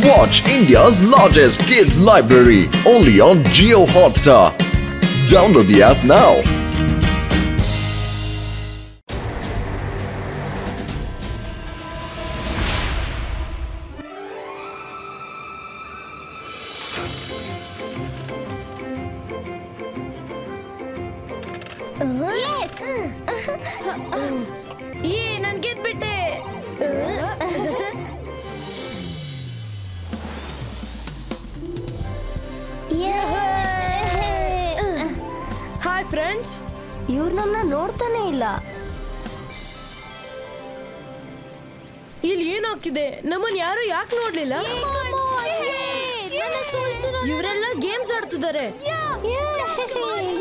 Watch India's largest kids library only on Jio Hotstar. Download the app now. ನನ್ ಗೆದ್ಬಿಟ್ಟೆ. Hi friends. ಇವ್ರು ನಮ್ಮನ್ನ ನೋಡ್ತಾನೆ ಇಲ್ಲ. ಇಲ್ಲಿ ಏನಾಗ್ತಿದೆ? ನಮ್ಮನ್ ಯಾರು ಯಾಕೆ ನೋಡ್ಲಿಲ್ಲ? ಇವರೆಲ್ಲ ಗೇಮ್ಸ್ ಆಡ್ತಿದ್ದಾರೆ.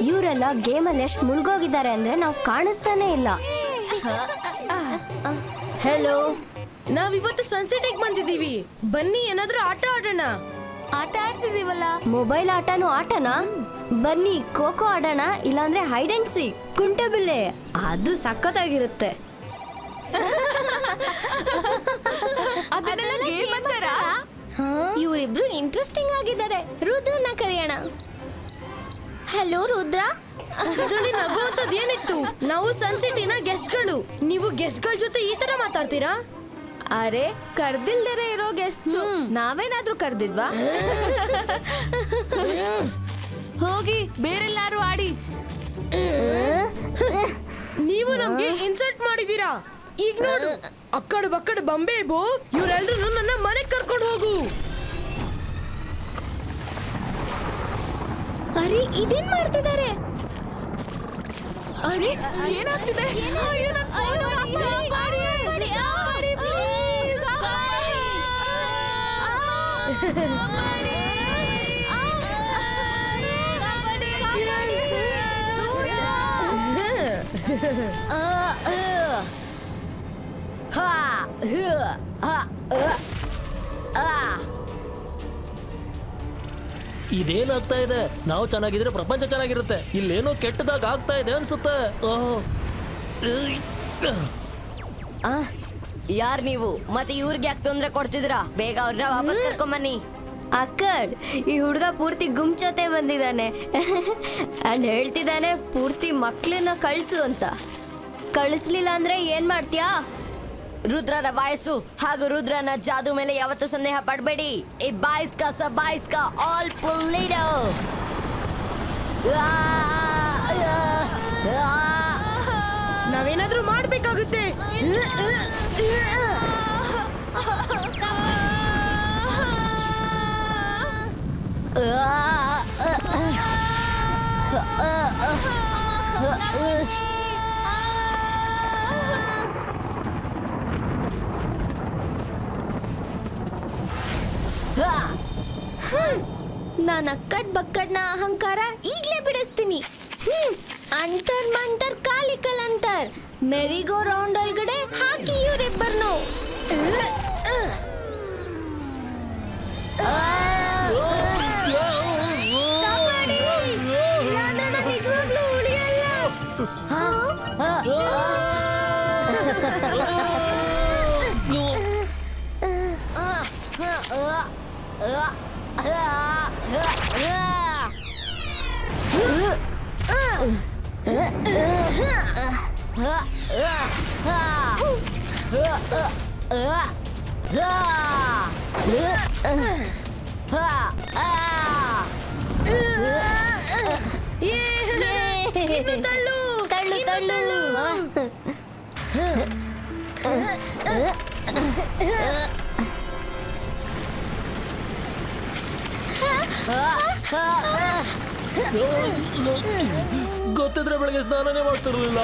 ಇವರೆಲ್ಲ ಗೇಮ್ ಅಲ್ಲಿ ಎಷ್ಟು ಮುಳುಗೋಗಿದ್ದಾರೆ ಅಂದ್ರೆ ನಾವು ಕಾಣಿಸ್ತಾನೆ ಇಲ್ಲ. ಹೆಲೋ, ನಾವಿವತ್ತು ಸನ್ಸೆಟಿಗೆ ಬಂದಿದೀವಿ. ಬನ್ನಿ ಏನಾದ್ರೂ ಆಟ ಆಡೋಣ. ಆಟ ಆಡ್ತಿದೀವಲ್ಲ. ಮೊಬೈಲ್ ಆಟನೂ ಆಟನಾ? ಬನ್ನಿ ಖೋಖೋ ಆಡೋಣ, ಇಲ್ಲಾಂದ್ರೆ ಹೈಡ್ ಅಂಡ್ ಸೀಕ್, ಕುಂಟೆಬಿಲ್ಲೆ, ಅದು ಸಖತ್ತಾಗಿರುತ್ತೆ. ಅದನ್ನೆಲ್ಲ ಗೇಮ್ ಅಂತಾರಾ? ಇವರಿಬ್ರು ಇಂಟ್ರೆಸ್ಟಿಂಗ್ ಆಗಿದ್ದಾರೆ. ರುದ್ರನ ಕರೆಯೋಣ. ಹಲೋ ರುದ್ರ. ಇದರಲ್ಲಿ ನಗುವಂತದ್ದು ಏನಿತ್ತು? ನಾವು ಸನ್ಸಿಟಿನ ಗೆಸ್ಟ್ಗಳು. ನೀವು ಗೆಸ್ಟ್ಗಳ ಜೊತೆ ಈ ತರ ಮಾತಾಡ್ತೀರಾ? ಅರೆ, ಕರ್ದಿಲ್ದರೆ ಇರೋ ಗೆಸ್ಟ್ ನಾವೇನಾದ್ರೂ ಕರ್ದಿದ್ವಾ? ಹೋಗಿ ಬೇರೆಲ್ಲಾರು ಆಡಿ. ನೀವು ನಮ್ಗೆ ಇನ್ಸಲ್ಟ್ ಮಾಡಿದೀರಾ. ಈಗ ನೋಡು, ಅಕ್ಕಡ ಬಕ್ಕಡ ಬಂಬೆ ಬೋ, ಇವರೆಲ್ಲರೂ ನನ್ನ ಮನೆಗೆ ಕರ್ಕೊಂಡು ಹೋಗು. ಅರೆ, ಇದೇನ್ ಮಾಡ್ತಿದ್ದಾರೆ? ಅರೆ, ಏನಾಗ್ತಿದೆ? ಇದೇನಾಗ್ತಾ ಇದೆ? ನಾವು ಚೆನ್ನಾಗಿದ್ರೆ ಪ್ರಪಂಚ ಚೆನ್ನಾಗಿರುತ್ತೆ. ಇಲ್ಲೇನೋ ಕೆಟ್ಟದಾಗ ಆಗ್ತಾ ಇದೆ ಅನ್ಸುತ್ತೆ. ಯಾರ್ ನೀವು? ಮತ್ತೆ ಇವ್ರಿಗೆ ಯಾಕೆ ತೊಂದ್ರೆ ಕೊಡ್ತಿದ್ದೀರಾ? ಬೇಗ ಅವ್ರನ್ನ ವಾಪಸ್ ಕರ್ಕೊಂಬನ್ನಿ. ಅಕ್ಕಡ್, ಈ ಹುಡುಗ ಪೂರ್ತಿ ಗುಂಚೋತೆ ಬಂದಿದ್ದಾನೆ. ಅಂಡ್ ಹೇಳ್ತಿದ್ದಾನೆ ಪೂರ್ತಿ ಮಕ್ಳನ್ನ ಕಳ್ಸು ಅಂತ. ಕಳಿಸ್ಲಿಲ್ಲ ಅಂದ್ರೆ ಏನ್ ಮಾಡ್ತೀಯಾ? ರುದ್ರನ ವಯಸ್ಸು ಹಾಗೂ ರುದ್ರನ ಜಾದು ಮೇಲೆ ಯಾವತ್ತೂ ಸಂದೇಹ ಪಡಬೇಡಿ. ಈ ಬಾಯ್ಸ್ ಕಾ ಆಲ್ ಪುಲ್ಲಿಡೋ. ನಾವೇನಾದ್ರೂ ಮಾಡ್ಬೇಕಾಗುತ್ತೆ. ನಾನು ಅಕ್ಕಡ್ ಬಕ್ಕಡ್ನ ಅಹಂಕಾರ ಈಗ್ಲೇ ಬಿಡಿಸ್ತೀನಿ. ಅಂತರ್ ಮಂತರ್ ಕಾಲಿಕಲ್ ಅಂತರ್ ಮೆರಿಗೋ ರೌಂಡ್ ಒಳಗಡೆ ಹಾಕಿ ಇವರಿಬ್ಬರನ್ನು. ತಳ್ಳು ತಳ್ಳು ತಳ್ಳು. ಗೊತ್ತಿದ್ರೆ ಬೆಳಗ್ಗೆ ಸ್ನಾನನೇ ಮಾಡ್ತಿರ್ಲಿಲ್ಲ.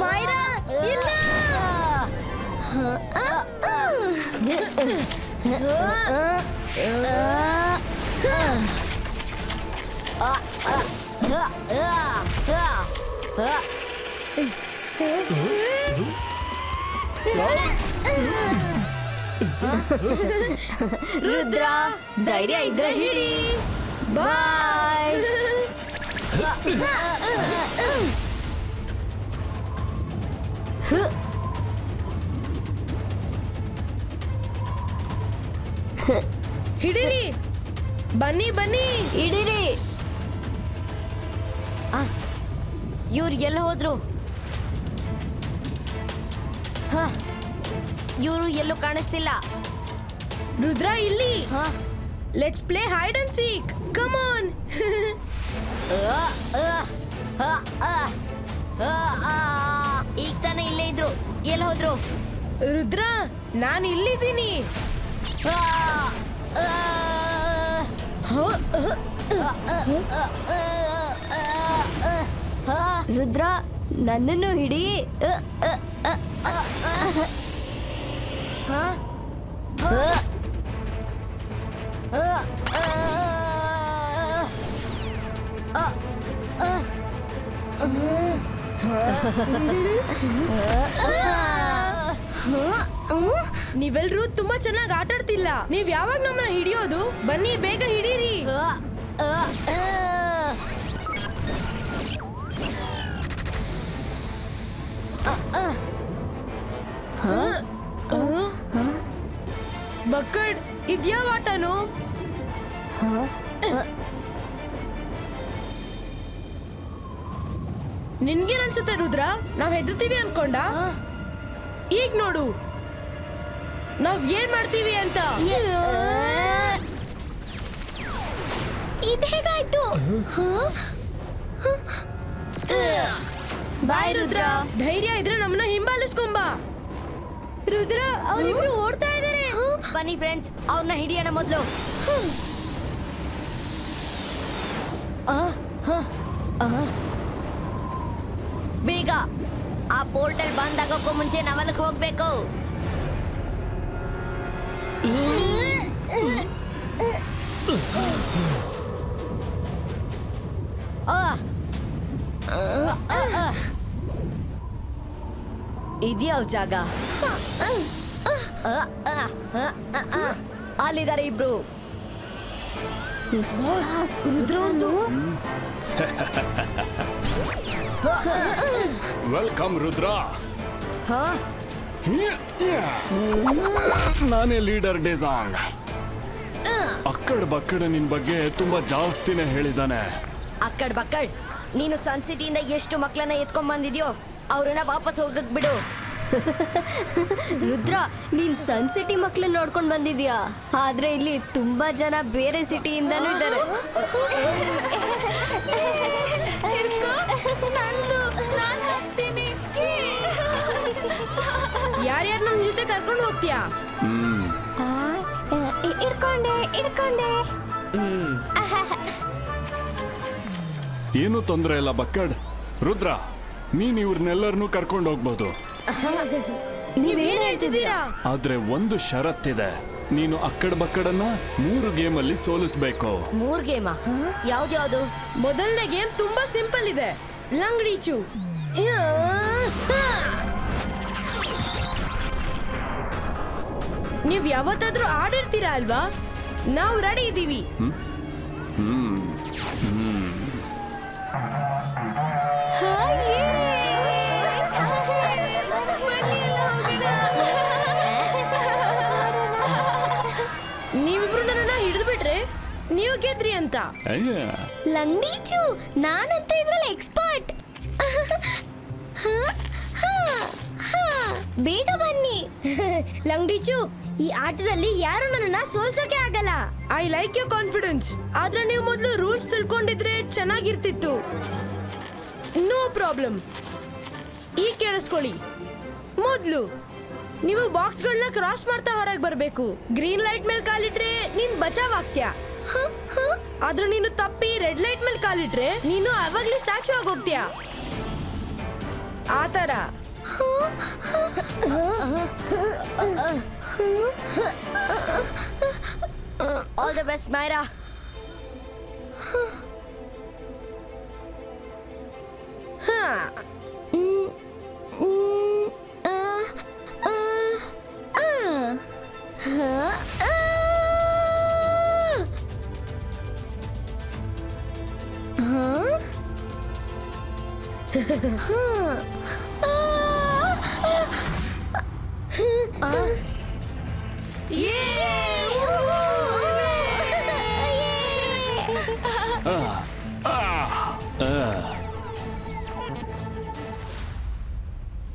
ಮಾಯ್ರಾ, ಇಲ್ಲ. ರುದ್ರ, ಧೈರ್ಯ ಇದ್ರೆ ಹಿಡಿ. ಬಾಯ್. ಹಿಡೀರಿ, ಬನ್ನಿ ಬನ್ನಿ. ಇಡೀರಿ. ಇವ್ರು ಎಲ್ಲಿ ಹೋದ್ರು? ಇವರು ಎಲ್ಲೂ ಕಾಣಿಸ್ತಿಲ್ಲ. ರುದ್ರ ಇಲ್ಲಿ. ಹ? Let's play hide and seek. Come on. ಈಗ ತಾನೇ ಇಲ್ಲೇ ಇದ್ರು, ಎಲ್ಲಿ ಹೋದ್ರು? ರುದ್ರ, ನಾನು ಇಲ್ಲಿದ್ದೀನಿ. ರುದ್ರ, ನನ್ನನ್ನು ಹಿಡಿ. ನೀವೆಲ್ರೂ ತುಂಬಾ ಚೆನ್ನಾಗಿ ಆಟ ಆಡ್ತಿಲ್ಲ. ನೀವ್ ಯಾವಾಗ ನಮ್ಮನ್ನ ಹಿಡಿಯೋದು? ಬನ್ನಿ ಬೇಗ ಹಿಡೀರಿ. ಬಕ್ಕಡ್, ಇದ್ಯಾವ ಆಟನು? ನಿನ್ಗೇನನ್ಸುತ್ತೆ ರುದ್ರ? ನಾವ್ ಹೆದರ್ತೀವಿ ಅನ್ಕೊಂಡ? ಈಗ ನೋಡು ನಾವ್ ಏನ್ ಮಾಡ್ತೀವಿ ಅಂತ. ಇದೇಗಾಯ್ತು? ಬಾಯ್ ರುದ್ರ. ಧೈರ್ಯ ಇದ್ರೆ ನಮ್ಮನ್ನ ಹಿಂಬಾಲಿಸ್ಕೊಂಬ. ರುದ್ರ, ಅವ್ರಿಬ್ರು ಓಡ್ತಾ ಇದಾರೆ. ಬನ್ನಿ ಫ್ರೆಂಡ್ಸ್, ಅವ್ರನ್ನ ಹಿಡಿಯೋಣ ಮೊದಲು. ಬೇಗ, ಆ ಪೋರ್ಟಲ್ ಬಂದ್ ಆಗೋಕ್ಕೂ ಮುಂಚೆ ನಾವಲ್ಲಿಗೆ ಹೋಗ್ಬೇಕು. ಇದ್ಯಾವ ಜಾಗ? ಅಲ್ಲಿದ್ದಾರೆ ಇಬ್ರು. ರುದ್ರ ಒಂದು. ವೆಲ್ಕಮ್ ರುದ್ರ. ಹಾ, ನಾನೇ ಲೀಡರ್ ಡಿಸಾಂಗ್. ಅಕ್ಕಡ್ ಬಕ್ಕಡ್ ನಿನ್ ಬಗ್ಗೆ ತುಂಬಾ ಜಾಸ್ತಿನೇ ಹೇಳಿದಾನೆ. ಅಕ್ಕಡ್ ಬಕ್ಕಡ್, ನೀನು ಸನ್ ಸಿಟಿಯಿಂದ ಎಷ್ಟು ಮಕ್ಕಳನ್ನ ಎತ್ಕೊಂಡ್ ಬಂದಿದ್ಯೋ ಅವ್ರನ್ನ ವಾಪಸ್ ಹೋಗಕ್ ಬಿಡು. ರುದ್ರ, ನೀನ್ ಸನ್ ಸಿಟಿ ಮಕ್ಳನ್ನ ನೋಡ್ಕೊಂಡ್ ಬಂದಿದ್ಯಾ? ಆದ್ರೆ ಇಲ್ಲಿ ತುಂಬಾ ಜನ ಬೇರೆ ಸಿಟಿಯಿಂದನೂ ಇದ್ದಾರೆ. ಯಾರ್ಯಾರು ನಮ್ ಜೊತೆ ಕರ್ಕೊಂಡು ಹೋಗ್ತೀಯಾ? ಇಡ್ಕೊಂಡೆ. ಏನು ತೊಂದ್ರೆ ಇಲ್ಲ ಬಕ್ಕಡ್. ರುದ್ರ, ನೀನ್ ಇವ್ರನ್ನೆಲ್ಲರನ್ನೂ ಕರ್ಕೊಂಡು ಹೋಗ್ಬೋದು. ನೀವೇನ್ ಹೇಳ್ತಿದ್ದೀರಾ? ಆದ್ರೆ ಒಂದು ಷರತ್ತಿದೆ. ನೀನು ಅಕ್ಕಡ್ ಬಕ್ಕಡನ್ನ 3 ಗೇಮಲ್ಲಿ ಸೋಲಿಸ್ಬೇಕು. 3 ಗೇಮ? ಯಾವ್ದ್ಯಾವ್ದು? ಮೊದಲನೇ ಗೇಮ್ ತುಂಬಾ ಸಿಂಪಲ್ ಇದೆ, ಲಂಗಡೀಚು. ನೀವ್ ಯಾವತ್ತಾದ್ರೂ ಆಡಿರ್ತೀರಾ ಅಲ್ವಾ? ನಾವು ರೆಡಿ ಇದ್ದೀವಿ. ನೀವಿಬ್ರು ನನ್ನ ಹಿಡಿದು ಬಿಟ್ರೆ ನೀವು ಗೆದ್ರಿ ಅಂತ. ಲಂಗಡೀಚು, ನಾನಂತ ಇದ್ರಲ್ಲಿ ಎಕ್ಸ್ಪರ್ಟ್. ಬೇಗ ಬನ್ನಿ. ಲಂಗಡೀಚು, ಈ ಆಟದಲ್ಲಿ ಯಾರು ನನ್ನನ್ನ ಸೋಲ್ಸೋಕೆ ಆಗಲ್ಲ. I like your confidence. ಆದ್ರೆ ನೀವು ಮೊದಲು ರೂಲ್ಸ್ ತಿಳ್ಕೊಂಡಿದ್ರೆ ಚೆನ್ನಾಗಿರ್ತಿತ್ತು. No problem. ಈ ಕೇಳಿಸ್ಕೊಳ್ಳಿ, ಮೊದಲು ನೀವು ಬಾಕ್ಸ್ಗಳನ್ನ ಕ್ರಾಸ್ ಮಾಡ್ತಾ ಹೊರಗೆ ಬರಬೇಕು. ಗ್ರೀನ್ ಲೈಟ್ ಮೇಲೆ ಕಾಲಿಟ್ರೆ ನೀನ್ ಬಚಾವ್ ಆಗ್ತ್ಯಾ. ಆದ್ರೆ ನೀನು ತಪ್ಪಿ ರೆಡ್ ಲೈಟ್ ಮೇಲೆ ಕಾಲಿಟ್ರೆ ನೀನು ಅವಾಗ್ಲೇ ಸ್ಟ್ಯಾಚು ಆಗೋಗ್ತೀಯಾ. ಆತರ. All the best Myra. Yay!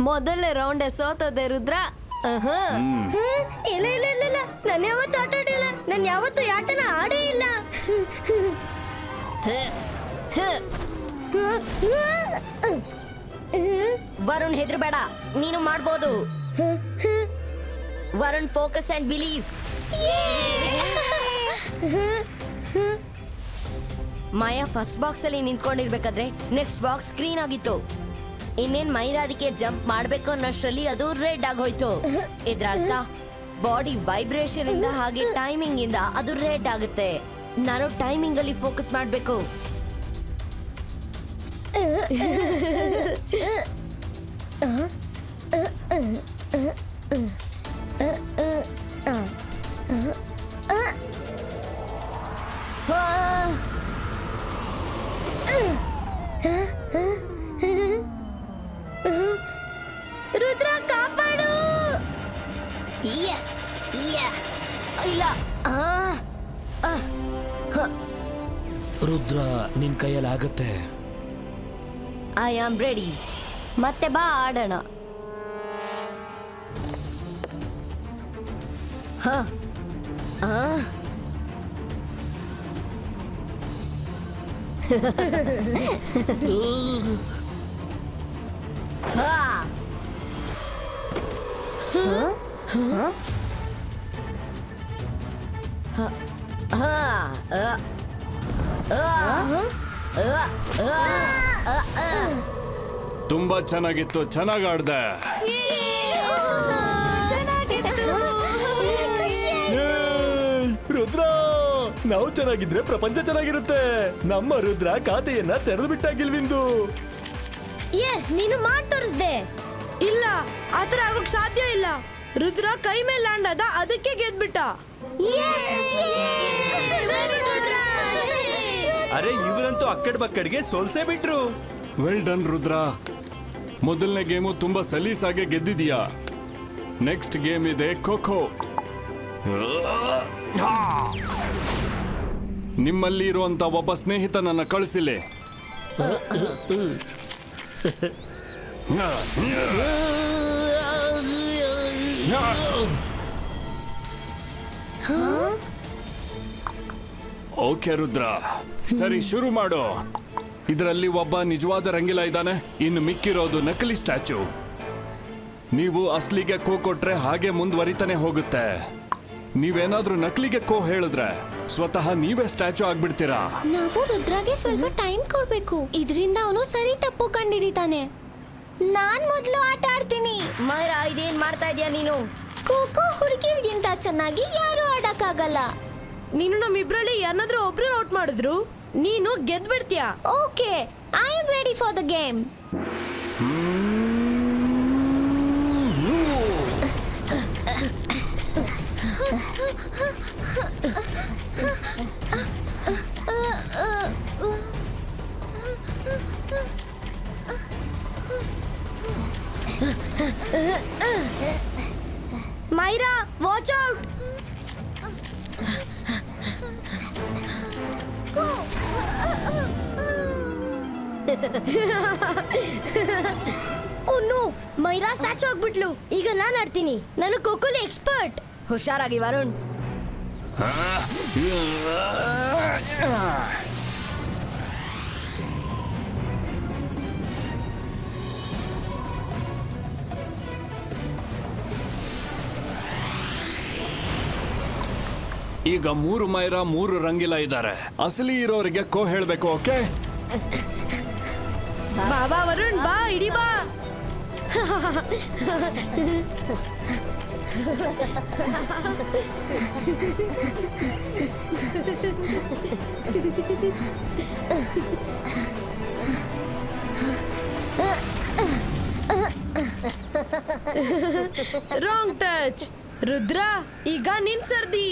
ಮೊದಲನೇ ರೌಂಡ್ ಸೋತೋದೆ ರುದ್ರ. ಇಲ್ಲ ಇಲ್ಲ ಇಲ್ಲ ಇಲ್ಲ ನಾನು ಯಾವತ್ತೂ ಆಟ ಆಡಿಲ್ಲ. ನಾನು ಯಾವತ್ತೂ ಈ ಆಟನ ಆಡೇ ಇಲ್ಲ. ವರುಣ್ ಹೆದರ್ಬೇಡ, ನೀನು ಮಾಡ್ಬೋದು. Varun focus and believe. Maya first box ಅಲ್ಲಿ ನಿಂತ್ಕೊಂಡಿರ್ಬೇಕಾದ್ರೆ ನೆಕ್ಸ್ಟ್ ಬಾಕ್ಸ್ ಸ್ಕ್ರೀನ್ ಆಗಿತ್ತು. ಇನ್ನೇನ್ ಮೈರಾ ಅದಕ್ಕೆ ಜಂಪ್ ಮಾಡ್ಬೇಕು ಅನ್ನೋಷ್ಟರಲ್ಲಿ ಅದು ರೆಡ್ ಆಗೋಯ್ತು. ಇದ್ರ ಅರ್ಥ ಬಾಡಿ ವೈಬ್ರೇಷನ್ ಇಂದ ಹಾಗೆ ಟೈಮಿಂಗ್ ಇಂದ ಅದು ರೆಡ್ ಆಗುತ್ತೆ. ನಾನು ಟೈಮಿಂಗ್ ಅಲ್ಲಿ ಫೋಕಸ್ ಮಾಡ್ಬೇಕು. ರುದ್ರ ಕಾಪಾಡು. ಎಸ್ ಇಲ್ಲ. ರುದ್ರ ನಿನ್ ಕೈಯಲ್ಲಿ ಆಗತ್ತೆ. I am ready. ಮತ್ತೆ ಬಾ ಆಡೋಣ. ತುಂಬಾ ಚೆನ್ನಾಗಿತ್ತು, ಚೆನ್ನಾಗ್ ಆಡ್ದೆ. ರುದ್ರ, ನಾವು ಚೆನ್ನಾಗಿದ್ರೆ ಪ್ರಪಂಚ ಚೆನ್ನಾಗಿರುತ್ತೆ. ನಮ್ಮ ರುದ್ರ ಖಾತೆಯನ್ನ ತೆರೆದು ಬಿಟ್ಟಾಗಿಲ್ವಿಂದು. ಎಸ್, ನೀನು ಮಾಡಿ ತೋರಿಸ್ದೆ. ಇಲ್ಲ, ಆತರ ಆಗೋಕ್ ಸಾಧ್ಯ ಇಲ್ಲ. ರುದ್ರ ಕೈ ಮೇಲೆ ಲ್ಯಾಂಡ್ ಆದ, ಅದಕ್ಕೆ ಗೆದ್ಬಿಟ್ಟ. ಅರೆ ಇವರಂತೂ ಅಕ್ಕಡ್ ಬಕ್ಕಡ್ಗೆ ಸೋಲ್ಸೇ ಬಿಟ್ರು. Well done Rudra. ಮೊದಲನೇ ಗೇಮು ತುಂಬಾ ಸಲೀಸಾಗೆ ಗೆದ್ದಿದೀಯಾ. ನೆಕ್ಸ್ಟ್ ಗೇಮ್ ಇದೆ ಖೋಖೋ. ನಿಮ್ಮಲ್ಲಿ ಇರುವಂತ ಒಬ್ಬ ಸ್ನೇಹಿತನನ್ನ ಕಳಿಸಿಲೆ. ಓಕೆ ರುದ್ರ, ಸರಿ ಶುರು ಮಾಡು. ಇದರಲ್ಲಿ ಒಬ್ಬ ನಿಜವಾದ ರಂಗಿಲ ಇದ್ದಾನೆ, ಇನ್ನು ಮಿಕ್ಕಿರೋದು ನಕಲಿ ಸ್ಟ್ಯಾಚು. ನೀವು ಅಸ್ಲಿಗೆ ಖೋ ಕೊಟ್ರೆ ಹಾಗೆ ಮುಂದುವರಿತಾನೆ ಹೋಗುತ್ತೆ. ನೀವೇನಾದ್ರೂ ನಕಲಿಗೆ ಖೋ ಹೇಳಿದ್ರೆ ಸ್ವತಃ ನೀವೇ ಸ್ಟ್ಯಾಚು ಆಗ್ಬಿಡ್ತೀರಾ. ನಾವು ರುದ್ರಾಗೆ ಸ್ವಲ್ಪ ಟೈಮ್ ಕೊಡ್ಬೇಕು. ಇದರಿಂದ ಅವನು ಸರಿ ತಪ್ಪು ಕಂಡಿಡಿತಾನೆ. ನಾನ್ ಮೊದಲು ಆಟ ಆಡ್ತೀನಿ. ಮೈರಾ, ಇದೇನ್ ಮಾಡ್ತಾ ಇದೀಯ ನೀನು? ಖೋಖೋ ಹುಡುಗಿರ್ಗಿಂತ ಚೆನ್ನಾಗಿ ಯಾರು ಆಡಕ್ಕಾಗಲ್ಲ. ನೀನು ನಮ್ಮಿಬ್ರಲ್ಲಿ ಯಾರನ್ನಾದ್ರೂ ಒಬ್ರು ಔಟ್ ಮಾಡಿದ್ರು ನೀನು ಗೆದ್ಬಿಡ್ತೀಯ. Okay, I am ready for the game. Myra, watch out. ಓ ಮೈರಾ ಸ್ಟ್ಯಾಚು ಆಗ್ಬಿಟ್ಲು. ಈಗ ನಾನು ಆಡ್ತೀನಿ. ನಾನು ಖೋಖೋಲಿ ಎಕ್ಸ್ಪರ್ಟ್. ಹುಷಾರಾಗಿ ವರುಣ್. ಈಗ 3 ಮೈರಾ 3 ರಂಗಿಲ ಇದ್ದಾರೆ. ಅಸಲಿ ಇರೋರಿಗೆ ಖೋ ಹೇಳ್ಬೇಕು. ಓಕೆ, ಬಾಬಾ ವರುಣ್, ಬಾ, ಇಡಿ ಬಾ. Wrong touch. ರುದ್ರ, ಈಗ ನಿನ್ ಸರ್ದಿ.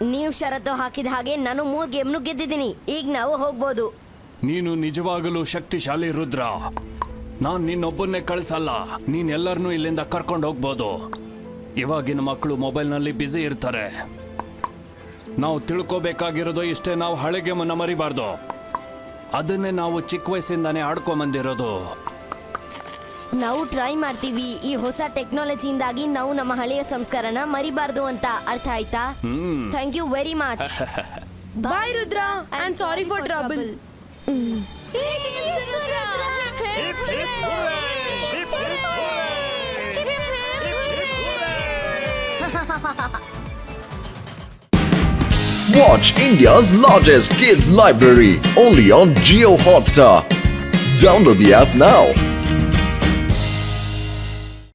ನೀವು ಷರತ್ತು ಹಾಕಿದ ಹಾಗೆ ನಾನು 3 ಗೇಮ್ನು ಗೆದ್ದಿದ್ದೀನಿ. ಈಗ ನಾವು ಹೋಗ್ಬೋದು. ನೀನು ನಿಜವಾಗಲೂ ಶಕ್ತಿಶಾಲಿ ರುದ್ರ. ನಾನ್ ನಿನ್ನೊಬ್ಬನ್ನೇ ಕಳ್ಸಲ್ಲ, ನೀನ್ ಎಲ್ಲರನ್ನೂ ಇಲ್ಲಿಂದ ಕರ್ಕೊಂಡು ಹೋಗ್ಬೋದು. ಇವಾಗಿನ ಮಕ್ಕಳು ಮೊಬೈಲ್ನಲ್ಲಿ ಬ್ಯುಸಿ ಇರ್ತಾರೆ. ನಾವು ತಿಳ್ಕೋಬೇಕಾಗಿರೋದು ಇಷ್ಟೇ, ನಾವು ಹಳೆ ಗೇಮನ್ನ ಮರಿಬಾರ್ದು. ಅದನ್ನೇ ನಾವು ಚಿಕ್ಕ ವಯಸ್ಸಿಂದಾನೇ ಆಡ್ಕೊಂಬಂದಿರೋದು. ನಾವು ಟ್ರೈ ಮಾಡ್ತೀವಿ. ಈ ಹೊಸ ಟೆಕ್ನಾಲಜಿಯಿಂದಾಗಿ ನಾವು ನಮ್ಮ ಹಳೆಯ ಸಂಸ್ಕಾರನ ಮರಿಬಾರ್ದು ಅಂತ. ಅರ್ಥ ಆಯ್ತಾ? Thank you very much. Bye Rudra and sorry for trouble. Watch India's largest kids library only on Geo Hotstar. Download the app now.